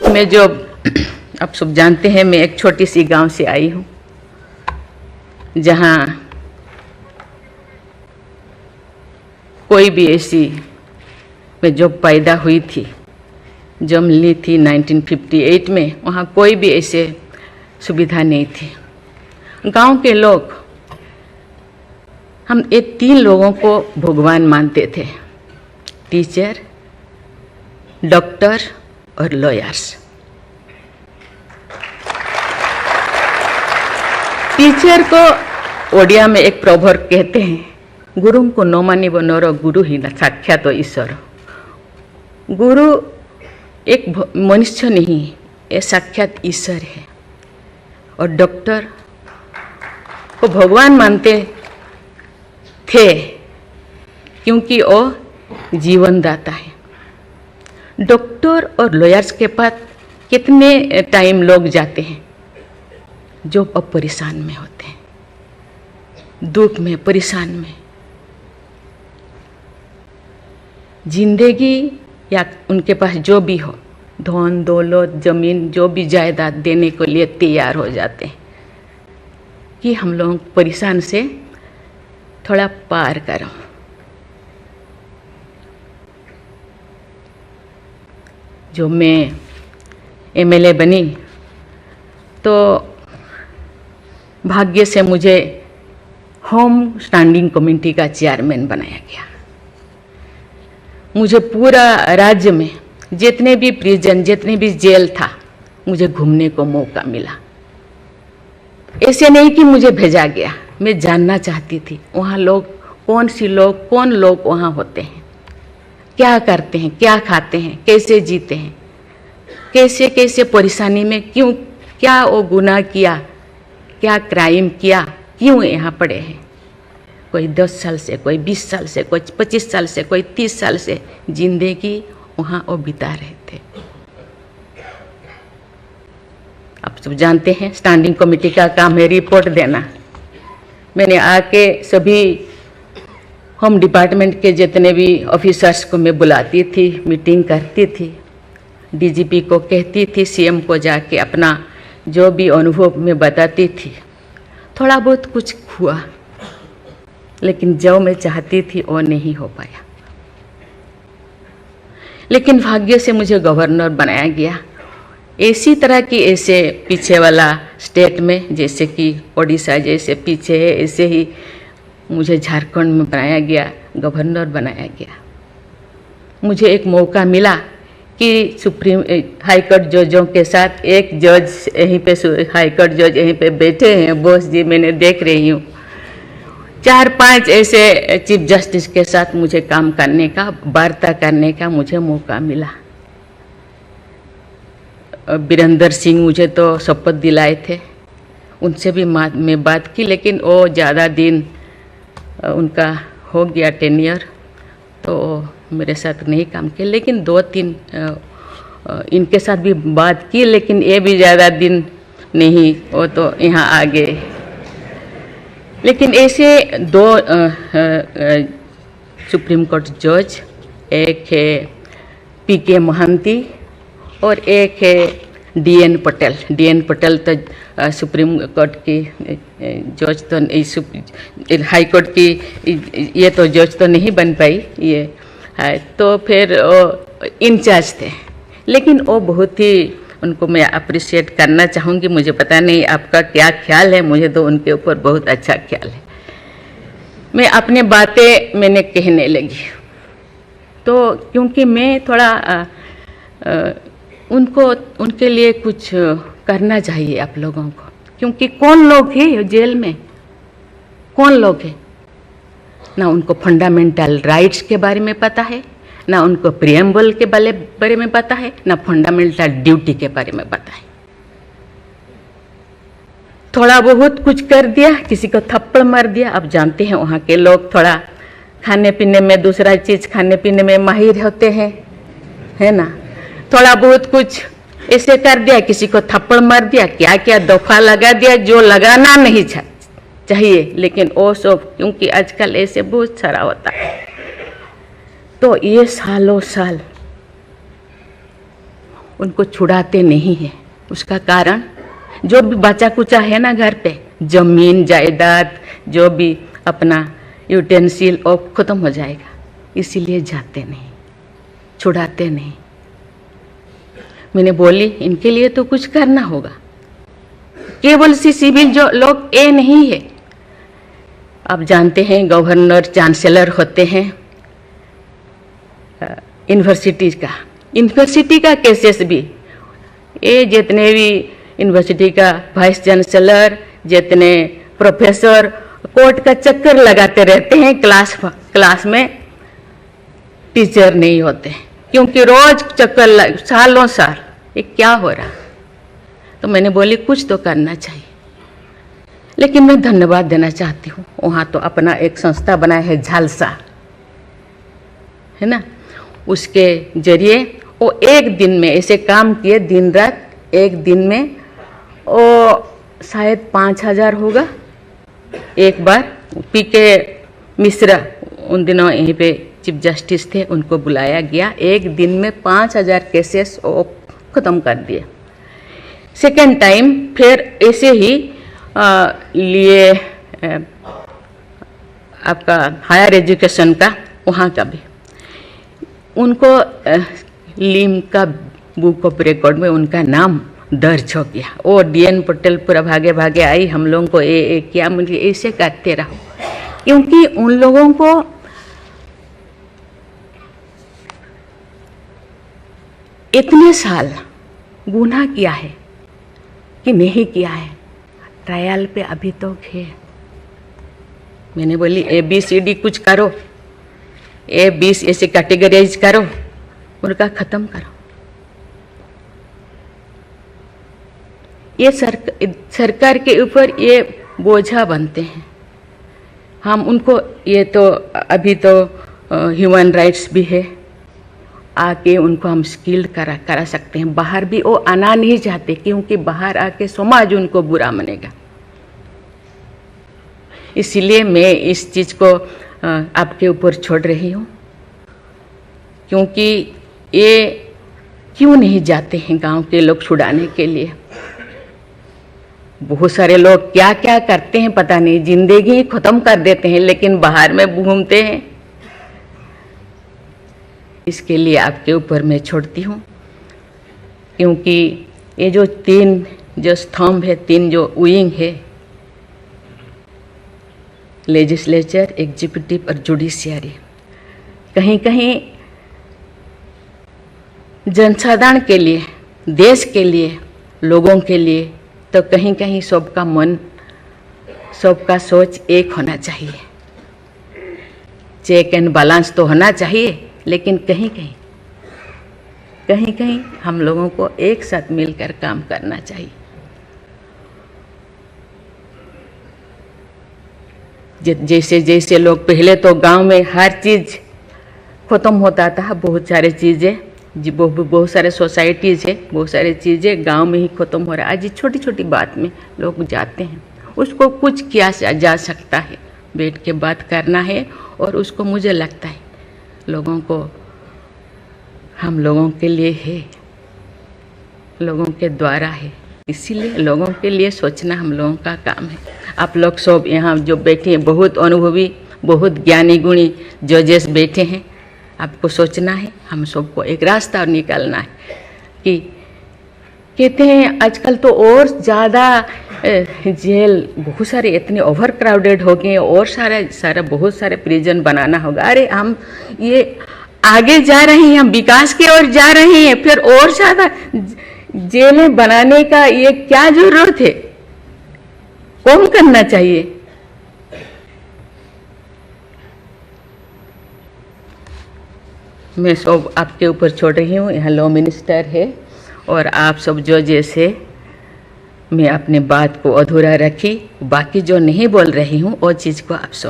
मैं जो आप सब जानते हैं, मैं एक छोटी सी गांव से आई हूँ जहाँ कोई भी ऐसी, मैं जब पैदा हुई थी, जन्म ली थी 1958 में, वहाँ कोई भी ऐसे सुविधा नहीं थी। गांव के लोग, हम ये 3 लोगों को भगवान मानते थे, टीचर, डॉक्टर और लॉयर्स। टीचर को ओडिया में एक प्रवर्ब कहते हैं, गुरु को न मानिब नर, गुरु ही न साक्षात ईश्वर। गुरु एक मनुष्य नहीं, ये साक्षात ईश्वर है। और डॉक्टर को भगवान मानते थे क्योंकि वो जीवनदाता है। डॉक्टर और लॉयर्स के पास कितने टाइम लोग जाते हैं जो अब परेशान में होते हैं, दुख में, परेशान में। जिंदगी या उनके पास जो भी हो, धन दौलत, जमीन, जो भी जायदाद देने के लिए तैयार हो जाते हैं कि हम लोग परेशान से थोड़ा पार करो। जो मैं एमएलए बनी तो भाग्य से मुझे होम स्टैंडिंग कमेटी का चेयरमैन बनाया गया। मुझे पूरा राज्य में जितने भी प्रिजन, जितने भी जेल था, मुझे घूमने को मौका मिला। ऐसे नहीं कि मुझे भेजा गया, मैं जानना चाहती थी वहाँ लोग कौन लोग वहाँ होते हैं, क्या करते हैं, क्या खाते हैं, कैसे जीते हैं, कैसे कैसे परेशानी में, क्यों, क्या वो गुनाह किया, क्या क्राइम किया, क्यों यहाँ पड़े हैं। कोई 10 साल से, कोई 20 साल से, कोई 25 साल से, कोई 30 साल से जिंदगी वहाँ वो बिता रहे थे। आप सब जानते हैं स्टैंडिंग कमेटी का काम है रिपोर्ट देना। मैंने आके सभी होम डिपार्टमेंट के जितने भी ऑफिसर्स को मैं बुलाती थी, मीटिंग करती थी, डीजीपी को कहती थी, सीएम को जाके अपना जो भी अनुभव मैं बताती थी। थोड़ा बहुत कुछ हुआ, लेकिन जो मैं चाहती थी वो नहीं हो पाया। लेकिन भाग्य से मुझे गवर्नर बनाया गया। इसी तरह की ऐसे पीछे वाला स्टेट में, जैसे कि ओडिशा जैसे पीछे है, ऐसे ही मुझे झारखंड में बनाया गया, गवर्नर बनाया गया। मुझे एक मौका मिला कि सुप्रीम हाई कोर्ट जजों के साथ एक जज यहीं पे, हाई कोर्ट जज यहीं पे बैठे हैं, बोस जी, मैंने देख रही हूँ, 4-5 ऐसे चीफ जस्टिस के साथ मुझे काम करने का, वार्ता करने का मुझे मौका मिला। वीरेंद्र सिंह मुझे तो शपथ दिलाए थे, उनसे भी मैं बात की, लेकिन वो ज़्यादा दिन उनका हो गया टेन्योर, तो मेरे साथ नहीं काम किया। लेकिन 2-3 इनके साथ भी बात की, लेकिन ये भी ज़्यादा दिन नहीं, वो तो यहाँ आ गए। लेकिन ऐसे 2 सुप्रीम कोर्ट जज, एक है पीके महांती और एक है डीएन पटेल। डीएन पटेल तो सुप्रीम कोर्ट की जज तो, हाई कोर्ट की ये तो जज तो नहीं बन पाई ये है, तो फिर वो इंचार्ज थे। लेकिन वो बहुत ही, उनको मैं अप्रिशिएट करना चाहूँगी। मुझे पता नहीं आपका क्या ख्याल है, मुझे तो उनके ऊपर बहुत अच्छा ख्याल है। मैं अपने बातें मैंने कहने लगी, तो क्योंकि मैं थोड़ा उनके लिए कुछ करना चाहिए आप लोगों को, क्योंकि कौन लोग हैं जेल में, कौन लोग हैं, ना उनको फंडामेंटल राइट्स के बारे में पता है, ना उनको प्रिएम्बल के बारे में पता है, ना फंडामेंटल ड्यूटी के बारे में पता है। थोड़ा बहुत कुछ कर दिया, किसी को थप्पड़ मार दिया। आप जानते हैं वहाँ के लोग थोड़ा खाने पीने में, दूसरा चीज़ खाने पीने में माहिर होते हैं, है ना। थोड़ा बहुत कुछ ऐसे कर दिया, किसी को थप्पड़ मार दिया, क्या क्या दफा लगा दिया जो लगाना नहीं चाहिए, लेकिन वो सब, क्योंकि आजकल ऐसे बहुत सारा होता है। तो ये सालों साल उनको छुड़ाते नहीं हैं। उसका कारण जो भी बचा कुचा है ना घर पे, जमीन जायदाद जो भी अपना यूटेंसिल और ख़त्म हो जाएगा, इसीलिए जाते नहीं, छुड़ाते नहीं। मैंने बोली इनके लिए तो कुछ करना होगा। केवल सी सिविल जो लोग ए नहीं है, आप जानते हैं गवर्नर चांसलर होते हैं यूनिवर्सिटी का केसेस भी, ये जितने भी यूनिवर्सिटी का वाइस चांसलर, जितने प्रोफेसर कोर्ट का चक्कर लगाते रहते हैं, क्लास में टीचर नहीं होते, क्योंकि रोज चक्कर सालों साल, ये क्या हो रहा। तो मैंने बोली कुछ तो करना चाहिए। लेकिन मैं धन्यवाद देना चाहती हूँ, वहाँ तो अपना एक संस्था बनाया है झालसा, है ना, उसके जरिए वो एक दिन में ऐसे काम किए, दिन रात, एक दिन में वो शायद 5,000 होगा। एक बार पीके मिश्रा उन दिनों यहीं पे चीफ जस्टिस थे, उनको बुलाया गया, एक दिन में 5,000 केसेस वो ख़त्म कर दिए। सेकेंड टाइम फिर ऐसे ही लिए आपका हायर एजुकेशन का, वहाँ का भी उनको लीम का बुक ऑफ रिकॉर्ड में उनका नाम दर्ज हो गया। वो DN पटेल पूरा भागे भागे आई, हम लोगों को ये क्या, मुझे ऐसे करते रहो, क्योंकि उन लोगों को इतने साल गुनाह किया है कि नहीं किया है, ट्रायल पे अभी तो है। मैंने बोली ABCD कुछ करो, A20 ऐसे कैटेगराइज करो, उनका ख़त्म करो। ये सरकार के ऊपर ये बोझा बनते हैं। हम उनको, ये तो अभी तो ह्यूमन राइट्स भी है, आके उनको हम स्किल्ड करा सकते हैं। बाहर भी वो आना नहीं चाहते, क्योंकि बाहर आके समाज उनको बुरा मानेगा। इसीलिए मैं इस चीज़ को आपके ऊपर छोड़ रही हूँ, क्योंकि ये क्यों नहीं जाते हैं गांव के लोग छुड़ाने के लिए। बहुत सारे लोग क्या क्या करते हैं पता नहीं, जिंदगी ख़त्म कर देते हैं, लेकिन बाहर में घूमते हैं। इसके लिए आपके ऊपर मैं छोड़ती हूँ, क्योंकि ये जो 3 जो स्तंभ है, 3 जो विंग है, लेजिस्लेचर, एग्जीक्यूटिव और जुडिशियरी, कहीं कहीं जनसाधारण के लिए, देश के लिए, लोगों के लिए, तो कहीं कहीं सबका मन, सबका सोच एक होना चाहिए। चेक एंड बैलेंस तो होना चाहिए, लेकिन कहीं कहीं हम लोगों को एक साथ मिलकर काम करना चाहिए। जैसे जैसे लोग, पहले तो गांव में हर चीज़ ख़त्म होता था, बहुत सारे चीज़ें, बहुत सारे सोसाइटीज़ है, बहुत सारी चीज़ें गांव में ही ख़त्म हो रहा है। आज छोटी छोटी बात में लोग जाते हैं, उसको कुछ किया जा सकता है, बैठ के बात करना है। और उसको मुझे लगता है लोगों को, हम लोगों के लिए है, लोगों के द्वारा है, इसीलिए लोगों के लिए सोचना हम लोगों का काम है। आप लोग सब यहाँ जो बैठे हैं, बहुत अनुभवी, बहुत ज्ञानी गुणी जजेस बैठे हैं, आपको सोचना है, हम सबको एक रास्ता निकालना है। कि कहते हैं आजकल तो और ज़्यादा जेल, बहुत सारे इतने ओवर क्राउडेड हो गए, और सारा बहुत सारे प्रिजन बनाना होगा। अरे हम ये आगे जा रहे हैं, हम विकास की ओर जा रहे हैं, फिर और ज़्यादा जेलें बनाने का ये क्या जरूरत है, कम करना चाहिए। मैं सब आपके ऊपर छोड़ रही हूँ। यहाँ लॉ मिनिस्टर है और आप सब जो जैसे, मैं अपने बात को अधूरा रखी, बाकी जो नहीं बोल रही हूँ वो चीज़ को आप समझ